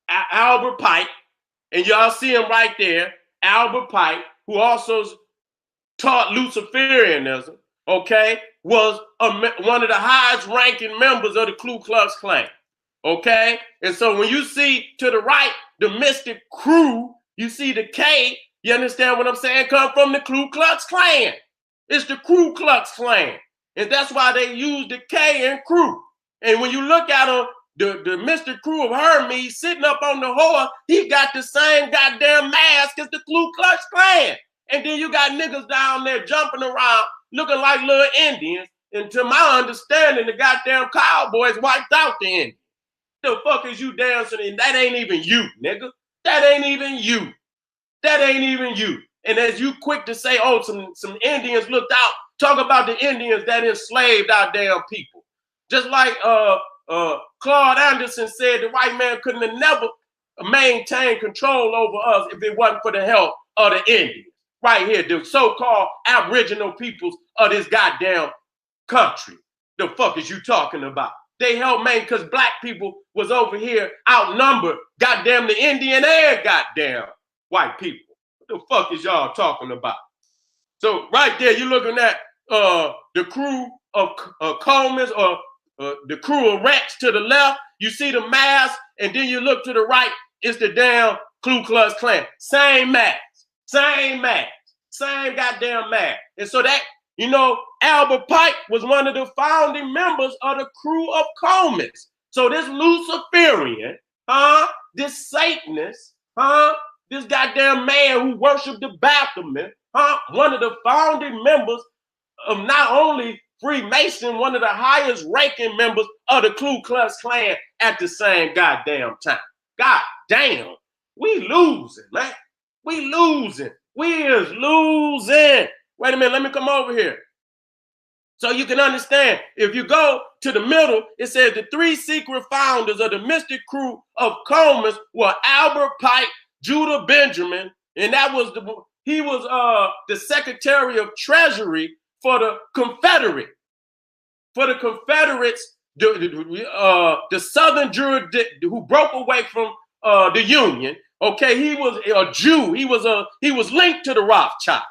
Albert Pike, and y'all see him right there, Albert Pike, who also taught Luciferianism, okay, was one of the highest ranking members of the Ku Klux Klan, okay? And so when you see to the right, the mystic crew, you see the K, you understand what I'm saying, come from the Ku Klux Klan. It's the Ku Klux Klan. And that's why they use the K in crew. And when you look at them, the mystic crew of Hermes sitting up on the horse, he got the same goddamn mask as the Ku Klux Klan. And then you got niggas down there jumping around looking like little Indians. And to my understanding, the goddamn cowboys wiped out the Indians. The fuck is you dancing in? That ain't even you, nigga. That ain't even you. That ain't even you. And as you quick to say, oh, some Indians looked out, talk about the Indians that enslaved our damn people. Just like Claude Anderson said, the white man couldn't have never maintained control over us if it wasn't for the help of the Indians. Right here, the so-called aboriginal peoples of this goddamn country. The fuck is you talking about? They helped make because black people was over here outnumbered goddamn the Indian and goddamn white people. What the fuck is y'all talking about? So right there, you're looking at the crew of Comus or the crew of Rex to the left. You see the mask, and then you look to the right, it's the damn Ku Klux Klan. Same mask, same mask, same goddamn mask. And so that, you know, Albert Pike was one of the founding members of the crew of Comus. So this Luciferian, this Satanist, this goddamn man who worshiped the Baphomet, one of the founding members of not only Freemason, one of the highest ranking members of the Ku Klux Klan at the same goddamn time. God damn, we losing, man. We losing. We is losing. Wait a minute, let me come over here. So you can understand, if you go to the middle, it says the three secret founders of the mystic crew of Comus were Albert Pike, Judah Benjamin, and that was he was the Secretary of Treasury for the Confederate, for the Confederates, the Southern jurisdiction who broke away from the Union. Okay, he was a Jew. He was linked to the Rothschild.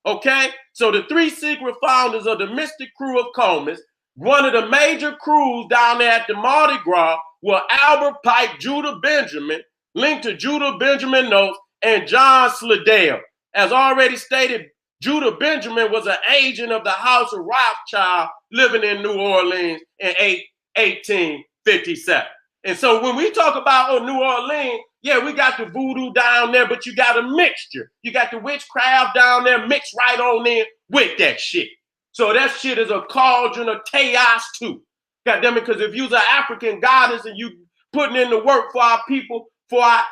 Okay, so the three secret founders of the mystic crew of Comus, one of the major crews down there at the Mardi Gras, were Albert Pike, Judah Benjamin, linked to Judah Benjamin Notes, and John Slidell. As already stated, Judah Benjamin was an agent of the House of Rothschild living in New Orleans in 1857. And so when we talk about New Orleans, yeah, we got the voodoo down there, but you got a mixture. You got the witchcraft down there mixed right on in with that shit. So that shit is a cauldron of chaos too. God damn it, because if you're an African goddess and you putting in the work for our people, for our,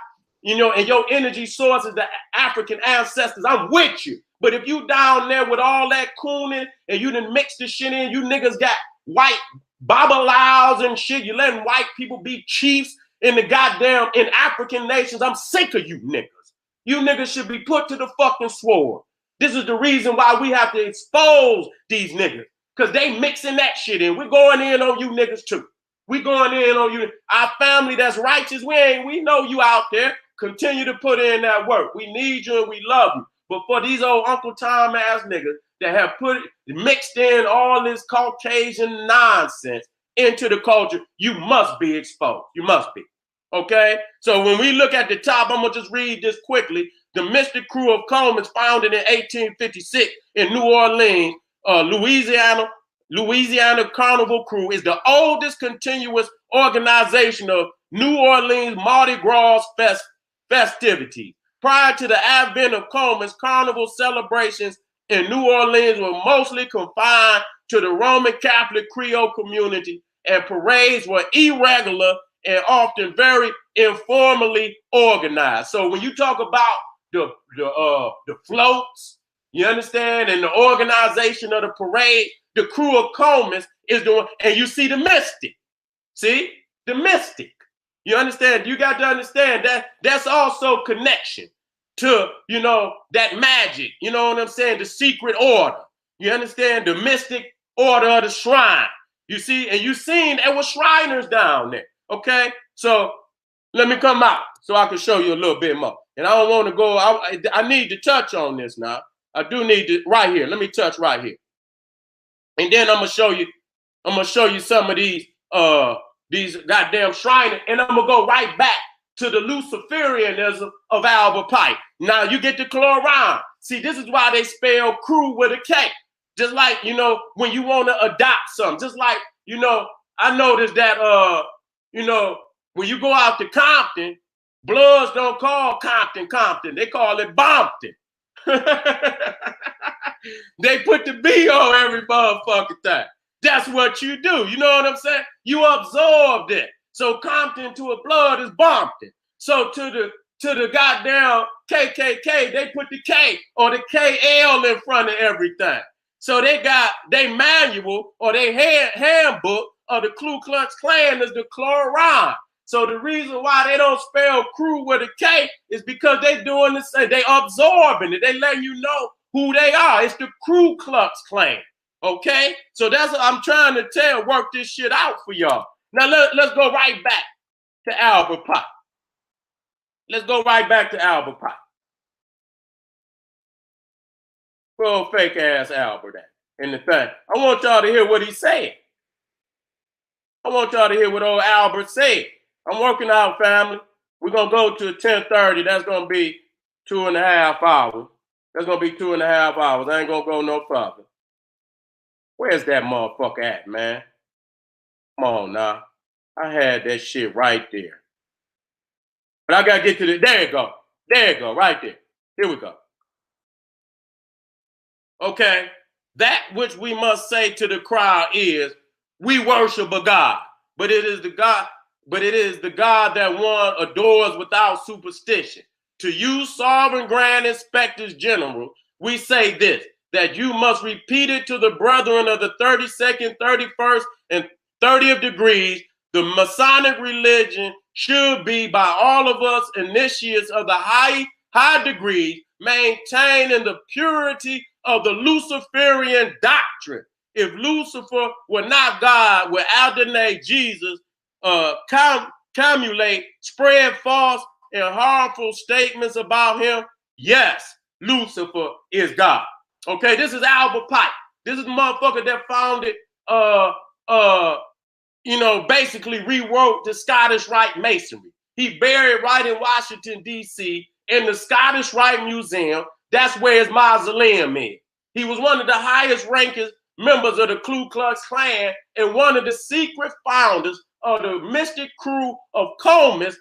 you know, and your energy source is the African ancestors, I'm with you. But if you down there with all that cooning and you done mix the shit in, you niggas got white babalaos and shit, you letting white people be chiefs in the goddamn, in African nations. I'm sick of you niggas. You niggas should be put to the fucking sword. This is the reason why we have to expose these niggas, because they mixing that shit in. We're going in on you niggas too. We going in on you. Our family that's righteous, we know you out there. Continue to put in that work. We need you and we love you. But for these old Uncle Tom ass niggas that have mixed in all this Caucasian nonsense into the culture, you must be exposed. You must be. Okay? So when we look at the top, I'm going to just read this quickly. The mystic crew of Comus, founded in 1856 in New Orleans, Louisiana Carnival Crew, is the oldest continuous organization of New Orleans Mardi Gras festivities. Prior to the advent of Comus, carnival celebrations in New Orleans were mostly confined to the Roman Catholic Creole community, and parades were irregular and often very informally organized. So when you talk about the floats, you understand, and the organization of the parade, the crew of Comus is doing, and you see the mystic. See? The mystic. You understand? You got to understand that that's also connection to, you know, that magic. You know what I'm saying? The secret order. You understand? The mystic order of the shrine. You see? And you seen there were Shriners down there. Okay? So Let me come out so I can show you a little bit more. And I don't want to go, I need to touch on this now. I do need to, right here. Let me touch right here. And then I'm gonna show you some of these goddamn shrine, and I'm gonna go right back to the Luciferianism of Albert Pike. Now you get the chlorine. See, this is why they spell crew with a K. Just like, you know, when you want to adopt something, just like, you know, I noticed that, you know, when you go out to Compton, Bloods don't call Compton Compton. They call it Bompton. They put the B on every motherfucking thing. That's what you do. You know what I'm saying? You absorb it. So Compton to a Blood is Bompton. So to the goddamn KKK, they put the K or the KL in front of everything. So they got their manual or their handbook of the Ku Klux Klan is the chlorine. So the reason why they don't spell crew with a K is because they doing the same. They absorbing it. They letting you know who they are. It's the Ku Klux Klan. Okay? So that's what I'm trying to work this shit out for y'all. Now let's go right back to Albert Pike. Let's go right back to Albert Pike. Well, fake ass Albert at in the thing. I want y'all to hear what he said. I want y'all to hear what old Albert said. I'm working out, family. We're gonna go to 10:30. That's gonna be 2.5 hours. That's gonna be 2.5 hours. I ain't gonna go no further. Where's that motherfucker at, man? Come on now. I had that shit right there. But I gotta get to the, there you go. There you go, right there. Here we go. Okay, that which we must say to the crowd is, we worship a God, but it is the God that one adores without superstition. To you, sovereign grand inspectors general, we say this, that you must repeat it to the brethren of the 32nd, 31st, and 30th degrees. The Masonic religion should be by all of us initiates of the high degrees, maintained in the purity of the Luciferian doctrine. If Lucifer were not God, would alternate Jesus, cumulate, spread false and harmful statements about him? Yes, Lucifer is God. Okay, this is Albert Pike. This is the motherfucker that founded, you know, basically rewrote the Scottish Rite Masonry. He buried right in Washington, D.C. in the Scottish Rite Museum. That's where his mausoleum is. He was one of the highest ranking members of the Ku Klux Klan and one of the secret founders of the mystic crew of Comus,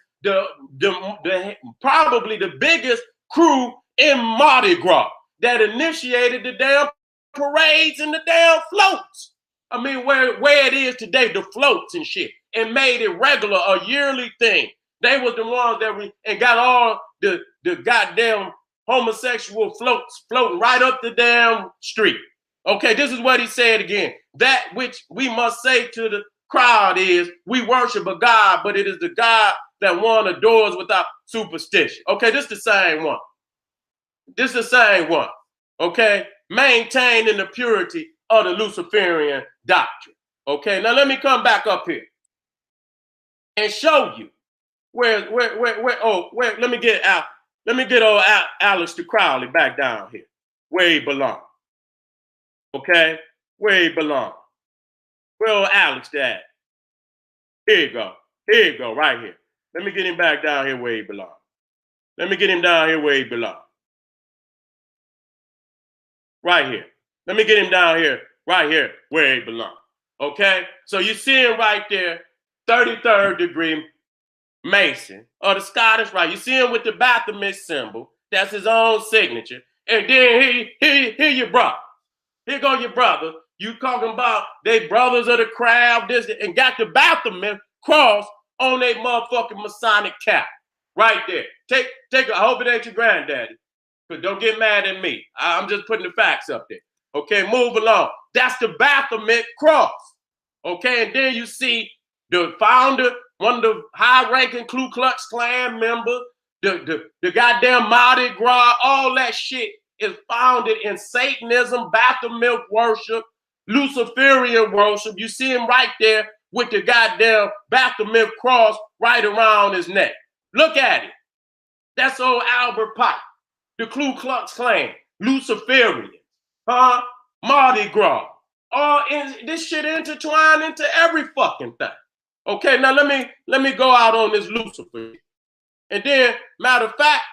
probably the biggest crew in Mardi Gras that initiated the damn parades and the damn floats. I mean, where it is today, the floats and shit, and made it regular, a yearly thing. They was the ones that got all the goddamn homosexual floats floating right up the damn street. Okay, this is what he said again. That which we must say to the crowd is, we worship a God, but it is the God that one adores without superstition. Okay, this is the same one. This is the same one. Okay, maintained in the purity of the Luciferian doctrine. Okay, now let me come back up here and show you where let me get out. Let me get old Aleister Crowley back down here, where he belongs. Okay, where he belongs. Where old Alex at? Here you go. Here you go, right here. Let me get him back down here where he belongs. Let me get him down here where he belongs. Right here. Let me get him down here, right here, where he belongs. Okay? So you see him right there, 33rd degree Mason, or the Scottish Rite. You see him with the Baphomet symbol. That's his own signature. And then here your brother. Here go your brother. You talking about they brothers of the crowd, this, and got the Baphomet cross on their motherfucking Masonic cap. Right there. Take I hope it ain't your granddaddy. But don't get mad at me. I'm just putting the facts up there. Okay, move along. That's the Baphomet cross. Okay, and then you see the founder, one of the high-ranking Ku Klux Klan members, the goddamn Mardi Gras, all that shit is founded in Satanism, Baphomet worship, Luciferian worship. You see him right there with the goddamn Baphomet cross right around his neck. Look at it. That's old Albert Pike, the Ku Klux Klan, Luciferian, Mardi Gras. This shit intertwined into every fucking thing. Okay, now let me go out on this Lucifer. And then, matter of fact,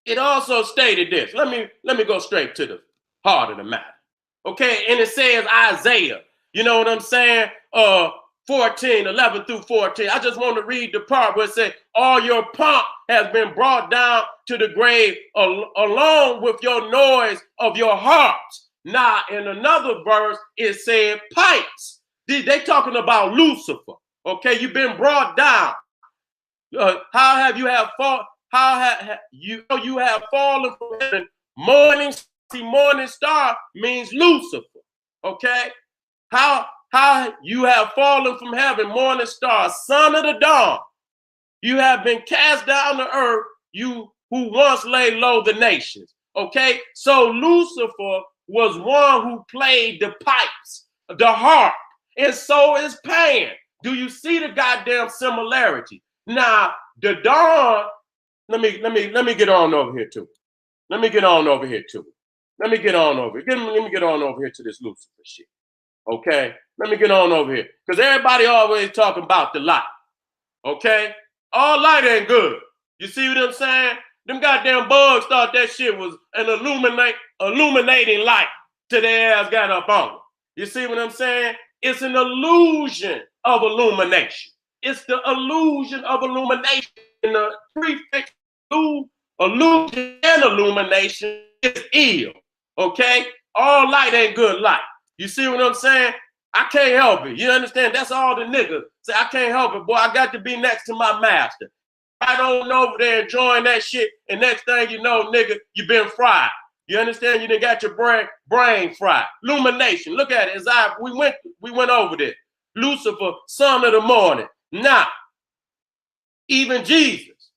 it also stated this. Let me go straight to the heart of the matter. Okay, and it says Isaiah, you know what I'm saying? 14, 11 through 14. I just want to read the part where it says, all your pomp has been brought down to the grave along with your noise of your hearts. Now, in another verse, it said pipes. They talking about Lucifer. Okay, you've been brought down. How have you fallen from heaven? Morning star means Lucifer. Okay, how you have fallen from heaven, morning star, son of the dawn. You have been cast down to earth, you who once lay low the nations. Okay, so Lucifer was one who played the pipes, the harp, and so is Pan. Do you see the goddamn similarity? Now, the dawn, let me get on over here too. Let me get on over here to this Lucifer shit. Okay? Let me get on over here. Because everybody always talking about the light. Okay? All light ain't good. You see what I'm saying? Them goddamn bugs thought that shit was an illuminating light till their ass got up on it. You see what I'm saying? It's an illusion of illumination. It's the illusion of illumination. And the prefix illusion and illumination is ill. Okay? All light ain't good light. You see what I'm saying? I can't help it. You understand? That's all the niggas say. I can't help it, boy. I got to be next to my master. I don't over there enjoying that shit, and next thing you know, nigga, you been fried. You understand? You done got your brain fried. Illumination. Look at it. We went over there. Lucifer, son of the morning. Now, even Jesus.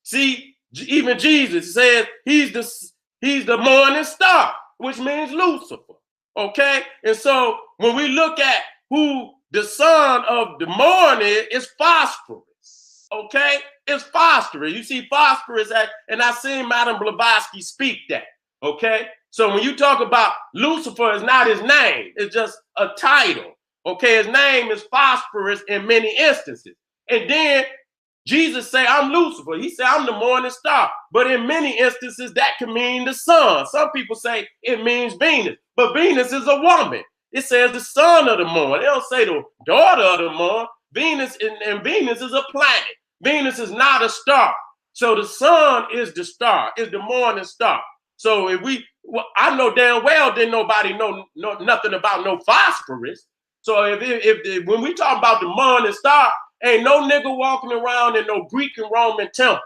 See, even Jesus says he's the morning star, which means Lucifer. Okay? And so when we look at who the son of the morning is, phosphorus. Okay? It's phosphorus. You see phosphorus and I seen Madame Blavatsky speak that. Okay? So when you talk about Lucifer, it's not his name. It's just a title. Okay? His name is phosphorus in many instances. And then Jesus say, I'm Lucifer. He said, I'm the morning star. But in many instances, that can mean the sun. Some people say it means Venus. But Venus is a woman. It says the son of the morning. They don't say the daughter of the morning. Venus and Venus is a planet. Venus is not a star. So the sun is the star, is the morning star. So I know damn well didn't nobody know nothing about no phosphorus. So if when we talk about the morning star, ain't no nigga walking around in no Greek and Roman temples.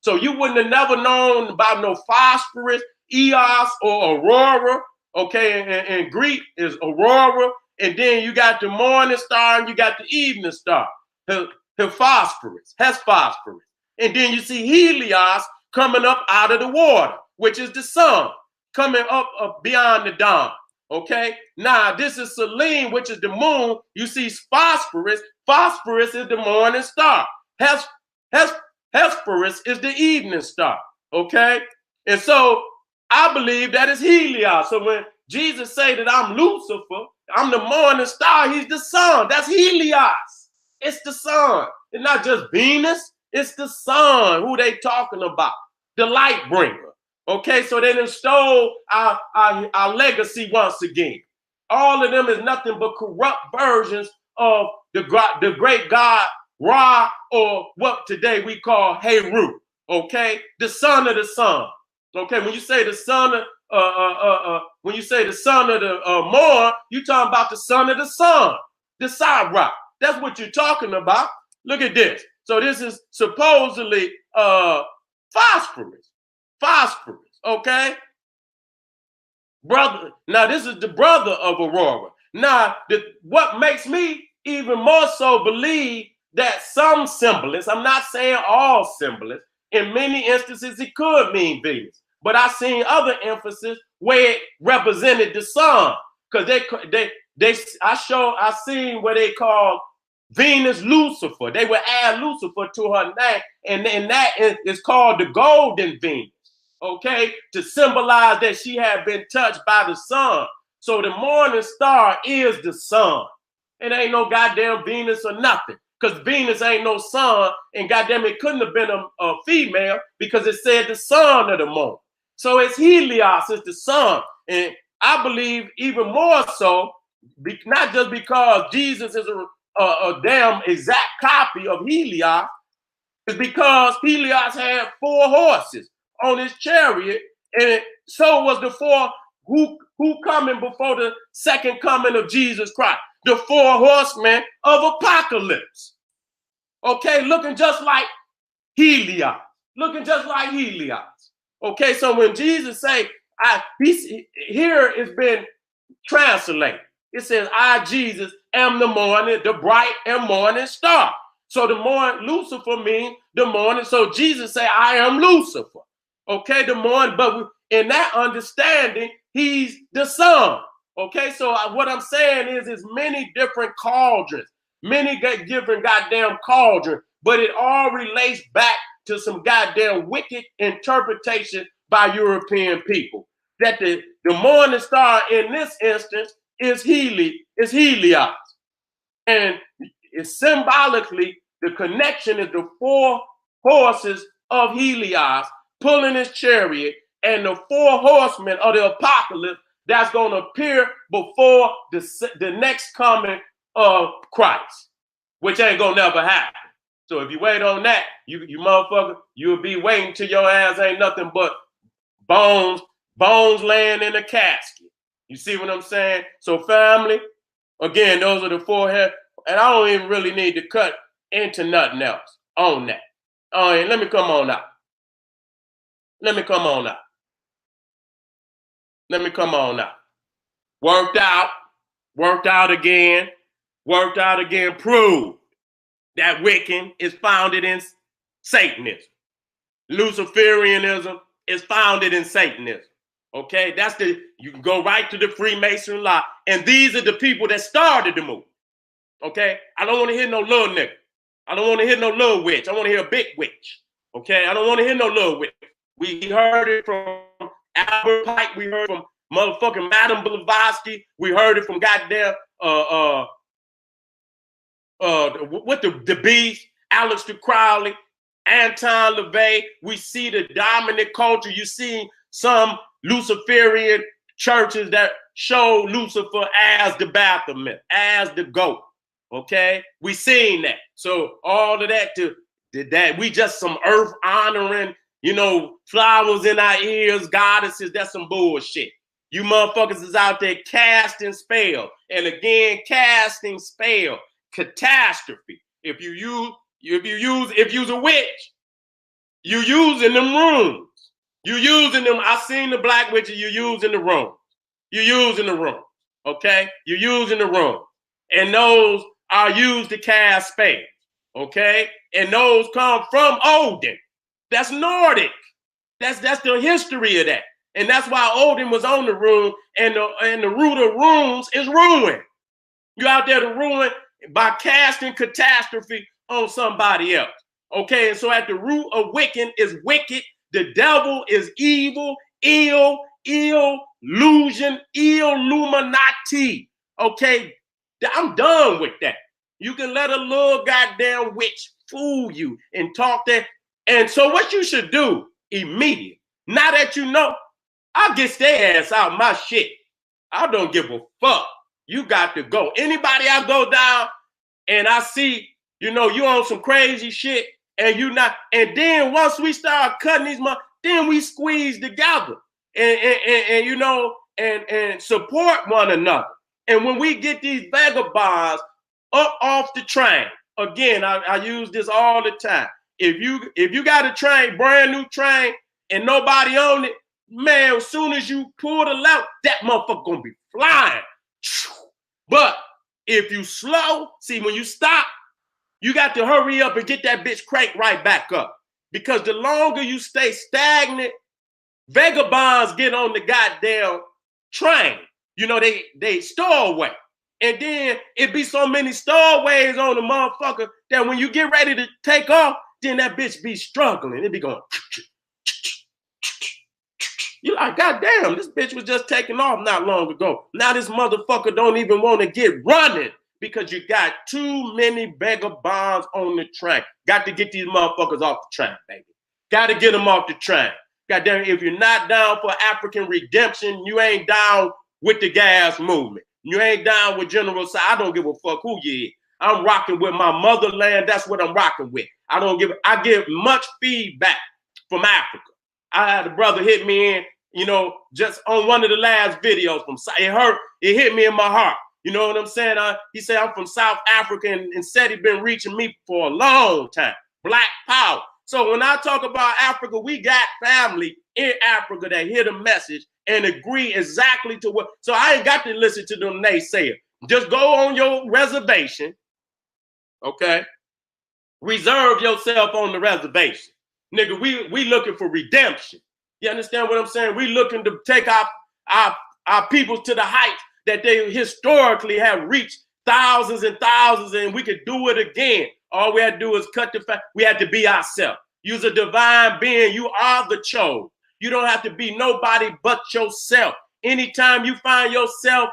So you wouldn't have never known about no phosphorus, Eos, or Aurora. Okay, and Greek is Aurora. And then you got the morning star and you got the evening star. The phosphorus, has phosphorus. And then you see Helios coming up out of the water, which is the sun, coming up beyond the dawn. Okay, now this is Selene, which is the moon. You see phosphorus. Phosphorus is the morning star. Hesperus is the evening star. Okay, and so I believe that is Helios. So when Jesus say that I'm Lucifer, I'm the morning star, he's the sun. That's Helios. It's the sun. It's not just Venus. It's the sun. Who they talking about? The light bringer. Okay, so they done stole our legacy once again. All of them is nothing but corrupt versions of the great god Ra, or what today we call Heru. Okay, the son of the sun. Okay, when you say the son of the morn, you talking about the son of the sun, the Sirach. That's what you're talking about. Look at this. So this is supposedly phosphorus. Phosphorus, okay? Brother. Now this is the brother of Aurora. Now, what makes me even more so believe that some symbolists, I'm not saying all symbolists, in many instances it could mean Venus. But I seen other emphasis where it represented the sun. Because I seen what they call Venus Lucifer. They would add Lucifer to her name, and that is called the golden Venus, okay, to symbolize that she had been touched by the sun. So the morning star is the sun. It ain't no goddamn Venus or nothing, because Venus ain't no sun, and goddamn it couldn't have been a female because it said the son of the moon. So it's Helios, it's the sun. And I believe even more so, not just because Jesus is a damn exact copy of Helios, is because Helios had 4 horses on his chariot, and so was the 4 who coming before the second coming of Jesus Christ, the 4 horsemen of apocalypse. Okay, looking just like Helios, looking just like Helios. Okay, so when Jesus say, here it's been translated. It says, I, Jesus, am the morning, the bright and morning star. So the morning, Lucifer means the morning. So Jesus say, I am Lucifer. Okay, the morning, but in that understanding, he's the sun. Okay, so what I'm saying is many different cauldrons, many different goddamn cauldrons, but it all relates back to some goddamn wicked interpretation by European people. That the morning star in this instance is Helios. And it's symbolically, the connection is the 4 horses of Helios pulling his chariot, and the 4 horsemen of the apocalypse that's going to appear before the next coming of Christ, which ain't going to never happen. So if you wait on that, you motherfucker, you'll be waiting till your ass ain't nothing but bones laying in a casket. You see what I'm saying? So family, again, those are the 4 heads, and I don't even really need to cut into nothing else on that. Let me come on out. Let me come on out. Let me come on out. Worked out again, proved that Wiccan is founded in Satanism. Luciferianism is founded in Satanism. Okay, you can go right to the Freemason law. And these are the people that started the movement. Okay, I don't want to hear no little nigga. I don't want to hear no little witch. I want to hear a big witch. Okay, I don't want to hear no little witch. We heard it from Albert Pike. We heard from motherfucking Madame Blavatsky. We heard it from goddamn what the Beast, Aleister Crowley, Anton LaVey. We see the dominant culture. You see some Luciferian churches that show Lucifer as the Baphomet, as the goat. Okay, we seen that. So all of that that we just some earth honoring, flowers in our ears, goddesses. That's some bullshit. You motherfuckers is out there casting spell, and again casting spell. Catastrophe. If you use a witch, you using them rooms. You using them. I seen the black witches. You using the room. You using the room. Okay. You using the room, and those are used to cast spells. Okay, and those come from Odin. That's Nordic. That's the history of that, and that's why Odin was on the rune, and the root of runes is ruin. You out there to ruin by casting catastrophe on somebody else. Okay, and so at the root of Wiccan is wicked. The devil is evil, ill, illusion, Illuminati. Okay, I'm done with that. You can let a little goddamn witch fool you and talk that. And so what you should do immediately, now that you know, I'll get their ass out my shit. I don't give a fuck. You got to go. Anybody I go down and I see, you on some crazy shit and you not, and then once we start cutting these then we squeeze together and support one another. And when we get these vagabonds up off the train, again, I use this all the time. If you got a train, brand new train, and nobody on it, man, as soon as you pull the lever, that motherfucker gonna be flying. But if you slow, see, when you stop, you got to hurry up and get that bitch cranked right back up. Because the longer you stay stagnant, vagabonds get on the goddamn train. They store away. And then it be so many stowaways on the motherfucker that when you get ready to take off, then that bitch be struggling. It be going. You're like, God damn, this bitch was just taking off not long ago. Now this motherfucker don't even want to get running because you got too many beggar bonds on the train. Got to get these motherfuckers off the train, baby. Got to get them off the train. God damn, if you're not down for African redemption, you ain't down with the gas movement. You ain't down with General Sa. I don't give a fuck who you is. I'm rocking with my motherland. That's what I'm rocking with. I give much feedback from Africa. I had a brother hit me in, you know, just on one of the last videos from it hit me in my heart. You know what I'm saying? He said, I'm from South Africa and said he'd been reaching me for a long time. Black power. So when I talk about Africa, we got family in Africa that hear the message and agree exactly to what. So I ain't got to listen to them naysayers. Just go on your reservation, okay? Reserve yourself on the reservation. Nigga, we looking for redemption. You understand what I'm saying? We looking to take our peoples to the heights that they historically have reached thousands and thousands, and we could do it again. All we had to do is cut the fact. We had to be ourselves. You're a divine being. You are the chosen. You don't have to be nobody but yourself. Anytime you find yourself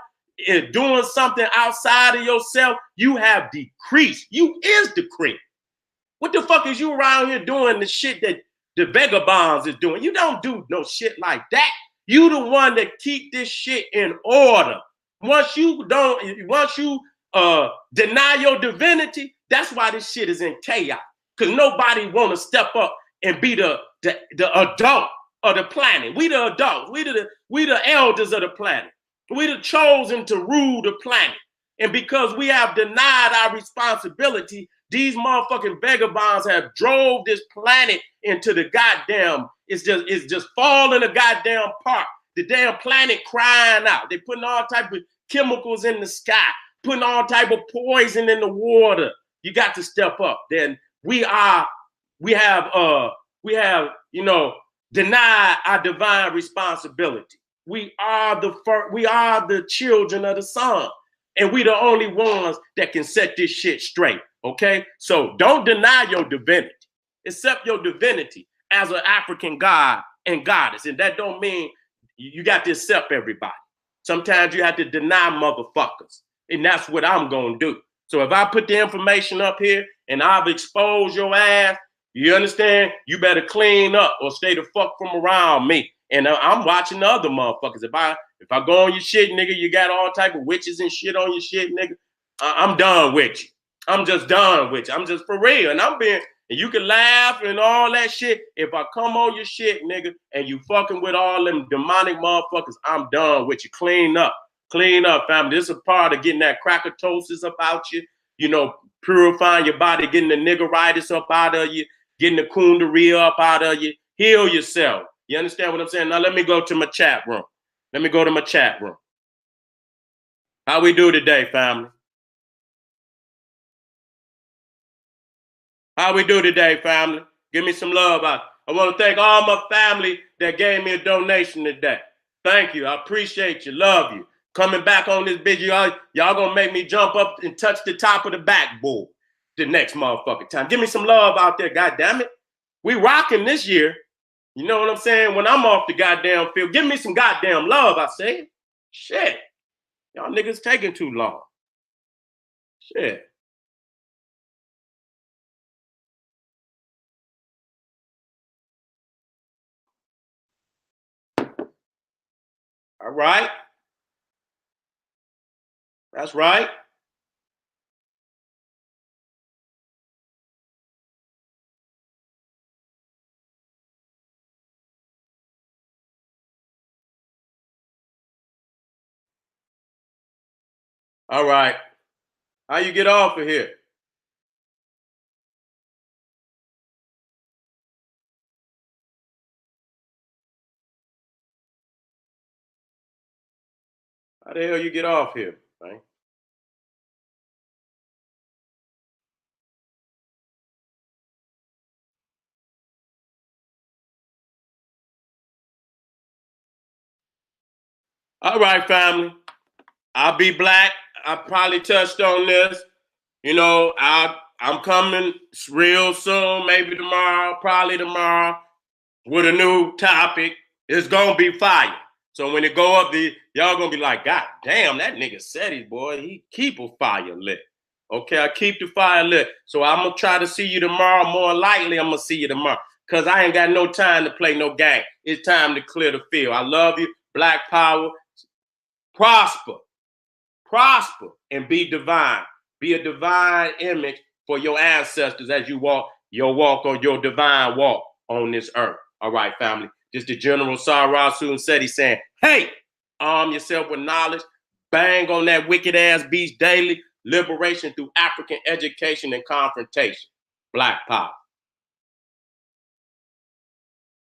doing something outside of yourself, you have decreased. You is decreased. What the fuck is you around here doing the shit that the vagabonds is doing? You don't do no shit like that. You the one that keep this shit in order. Once you deny your divinity, that's why this shit is in chaos. Because nobody want to step up and be the adult of the planet. We the adults. We the elders of the planet. We the chosen to rule the planet. And because we have denied our responsibility, these motherfucking vagabonds have drove this planet into the goddamn, it's just falling a goddamn apart. The damn planet crying out. They putting all type of chemicals in the sky, putting all type of poison in the water. You got to step up. Then we have, you know, denied our divine responsibility. We are the children of the sun. And we the only ones that can set this shit straight, okay? So don't deny your divinity. Accept your divinity as an African god and goddess. And that don't mean you got to accept everybody. Sometimes you have to deny motherfuckers. And that's what I'm going to do. So if I put the information up here and I've exposed your ass, you understand? You better clean up or stay the fuck from around me. And I'm watching the other motherfuckers. If I go on your shit, nigga, you got all type of witches and shit on your shit, nigga. I'm done with you. I'm just done with you. I'm just for real. And and you can laugh and all that shit. If I come on your shit, nigga, and you fucking with all them demonic motherfuckers, I'm done with you. Clean up. Clean up, family. This is a part of getting that crackatosis up out you, you know, purifying your body, getting the niggeritis up out of you, getting the kundalini up out of you. Heal yourself. You understand what I'm saying? Now let me go to my chat room. Let me go to my chat room. How we do today, family? How we do today, family? Give me some love. I want to thank all my family that gave me a donation today. Thank you. I appreciate you. Love you. Coming back on this bitch, y'all gonna make me jump up and touch the top of the backboard the next motherfucking time. Give me some love out there, goddammit. We rocking this year. You know what I'm saying? When I'm off the goddamn field, give me some goddamn love, I say. Shit. Y'all niggas taking too long. Shit. All right. That's right. All right. How you get off of here? How the hell you get off here, man? All right, family. I'll be black. I probably touched on this. You know, I'm coming real soon, maybe tomorrow, probably tomorrow, with a new topic. It's gonna be fire. So when it go up, y'all gonna be like, God damn, that nigga said it, boy. He keep a fire lit. Okay, I keep the fire lit. So I'm gonna try to see you tomorrow. More likely, I'm gonna see you tomorrow. Cause I ain't got no time to play no game. It's time to clear the field. I love you. Black power. Prosper. Prosper and be divine. Be a divine image for your ancestors as you walk your walk or your divine walk on this earth. All right, family. This is the General Sarah Soon said he's saying, hey, arm yourself with knowledge. Bang on that wicked ass beast daily. Liberation through African education and confrontation. Black power.